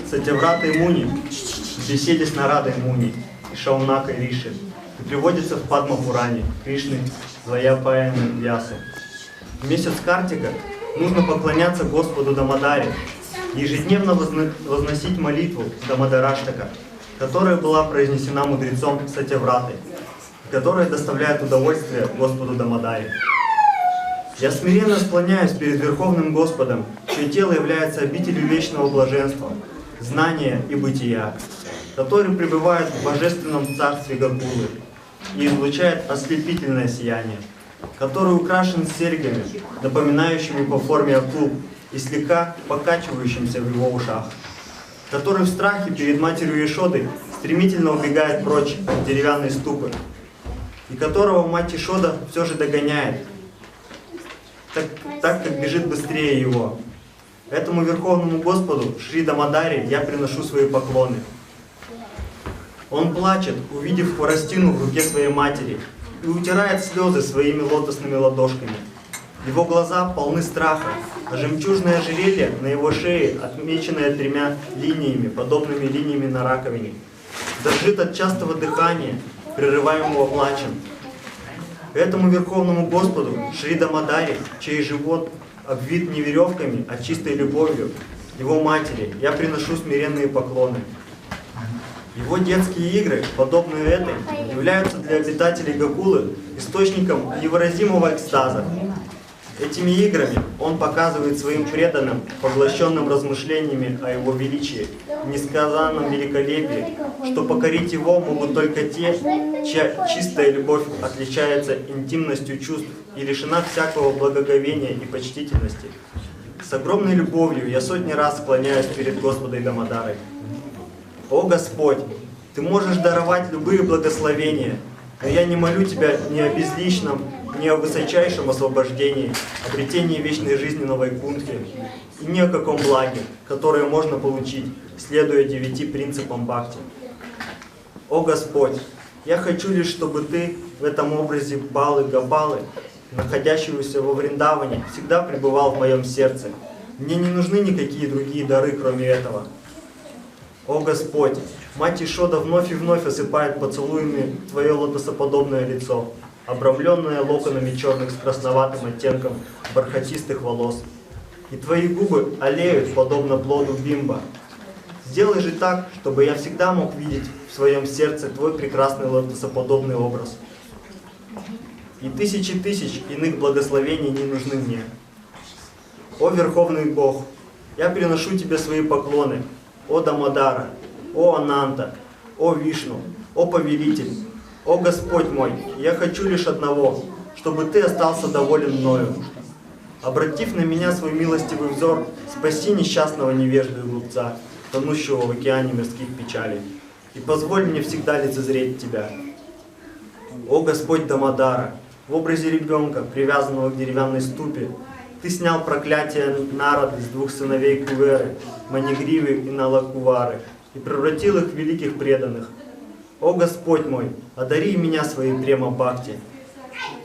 Сатяврата и Муни в беседе с Нарадой Муни и Шаунакой Риши и приводится в Падма-Пуране Кришны Дваяпаяна Вьясы. В месяц Картика нужно поклоняться Господу Дамадаре и ежедневно возносить молитву Дамадараштака, которая была произнесена мудрецом Сатявратой, которая доставляет удовольствие Господу Дамадаре. Я смиренно склоняюсь перед Верховным Господом, чье тело является обителью вечного блаженства, знания и бытия, который пребывает в божественном царстве Гакулы и излучает ослепительное сияние, который украшен серьгами, напоминающими по форме акул и слегка покачивающимся в его ушах, который в страхе перед матерью Ешодой стремительно убегает прочь от деревянной ступы, и которого мать Ешода все же догоняет, так как бежит быстрее его. Этому Верховному Господу, Шри Дамадаре, я приношу свои поклоны. Он плачет, увидев хворостину в руке своей матери, и утирает слезы своими лотосными ладошками. Его глаза полны страха, а жемчужное ожерелье на его шее, отмеченное 3 линиями, подобными линиями на раковине, дрожит от частого дыхания, прерываемого плачем. Этому Верховному Господу, Шри Дамадаре, чей живот обвит не веревками, а чистой любовью, его матери, я приношу смиренные поклоны. Его детские игры, подобные этой, являются для обитателей Гакулы источником невыразимого экстаза. Этими играми он показывает своим преданным, поглощенным размышлениями о его величии, несказанном великолепии, что покорить его могут только те, чья чистая любовь отличается интимностью чувств и лишена всякого благоговения и почтительности. С огромной любовью я сотни раз склоняюсь перед Господом Дамадарой. О Господь, Ты можешь даровать любые благословения, но я не молю Тебя ни о безличном, ни о высочайшем освобождении, обретении вечной жизни на Вайкунтхе, и ни о каком благе, которое можно получить, следуя 9 принципам бхакти. О Господь, я хочу лишь, чтобы Ты в этом образе Балы-Гопалы, находящегося во Вриндаване, всегда пребывал в моем сердце. Мне не нужны никакие другие дары, кроме этого. О Господь, мать Ешода вновь и вновь осыпает поцелуями Твое лотосоподобное лицо, обрамленное локонами черных с красноватым оттенком бархатистых волос. И Твои губы олеют, подобно плоду бимба. Сделай же так, чтобы я всегда мог видеть в своем сердце Твой прекрасный лотосоподобный образ. И тысячи тысяч иных благословений не нужны мне. О Верховный Бог, Я приношу тебе свои поклоны, о Дамодара, о Ананта, о Вишну, о Повелитель, о Господь мой, я хочу лишь одного, чтобы ты остался доволен мною. Обратив на меня свой милостивый взор, спаси несчастного невежду и глупца, тонущего в океане мирских печалей, и позволь мне всегда лицезреть тебя. О Господь Дамодара, в образе ребенка, привязанного к деревянной ступе, ты снял проклятие Нарады с двух сыновей Куверы, Манигривы и Налакувары, и превратил их в великих преданных. О Господь мой, одари меня своей према-бхакти.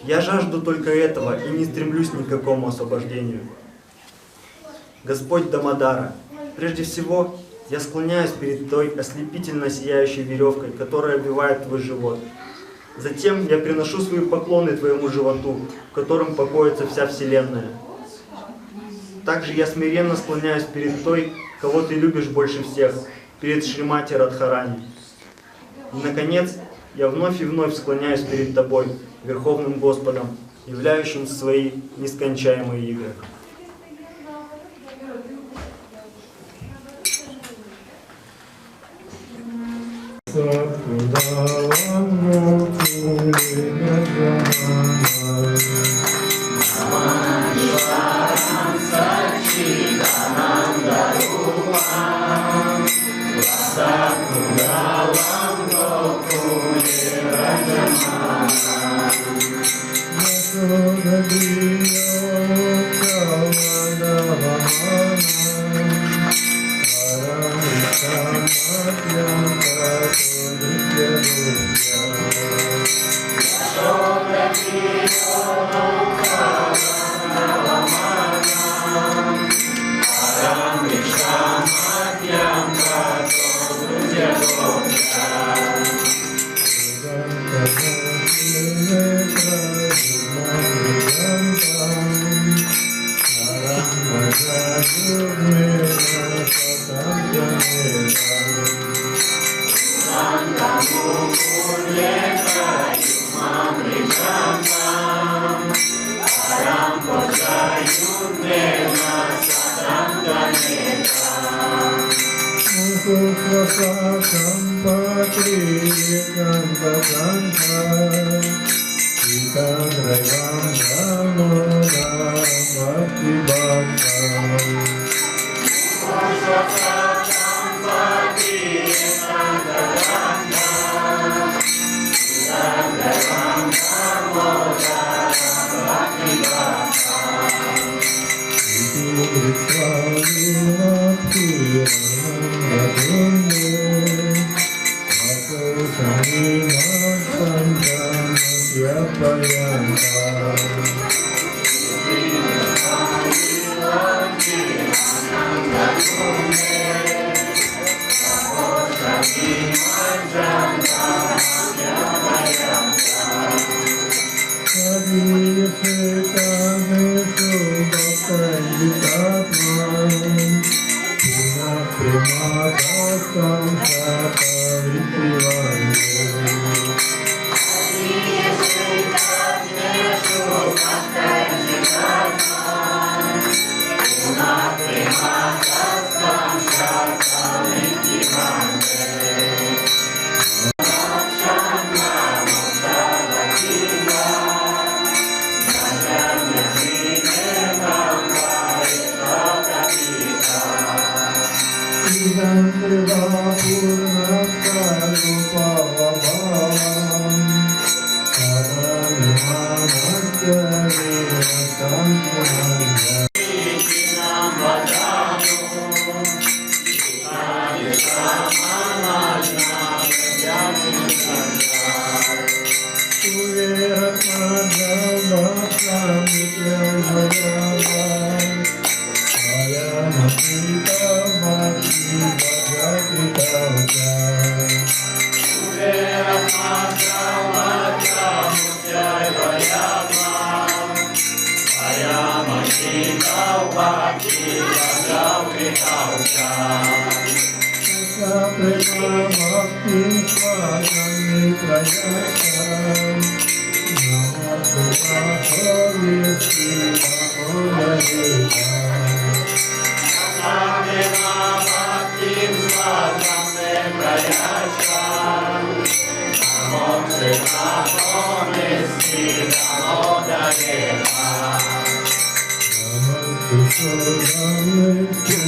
Я жажду только этого и не стремлюсь ни к какому освобождению. Господь Дамодара, прежде всего, я склоняюсь перед той ослепительно сияющей веревкой, которая обвивает твой живот. Затем я приношу свои поклоны твоему животу, в котором покоится вся вселенная. Также я смиренно склоняюсь перед той, кого ты любишь больше всех, перед Шримати Радхарани. И, наконец, я вновь и вновь склоняюсь перед тобой, Верховным Господом, являющим свои нескончаемые игры.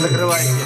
Закрывайте.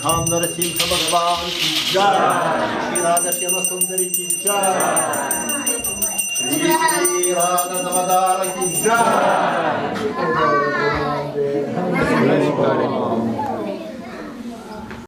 धाम नरसिंह भगवान की जय, श्री राधा श्याम सुंदरी की जय, श्री राधा दामोदर की जय।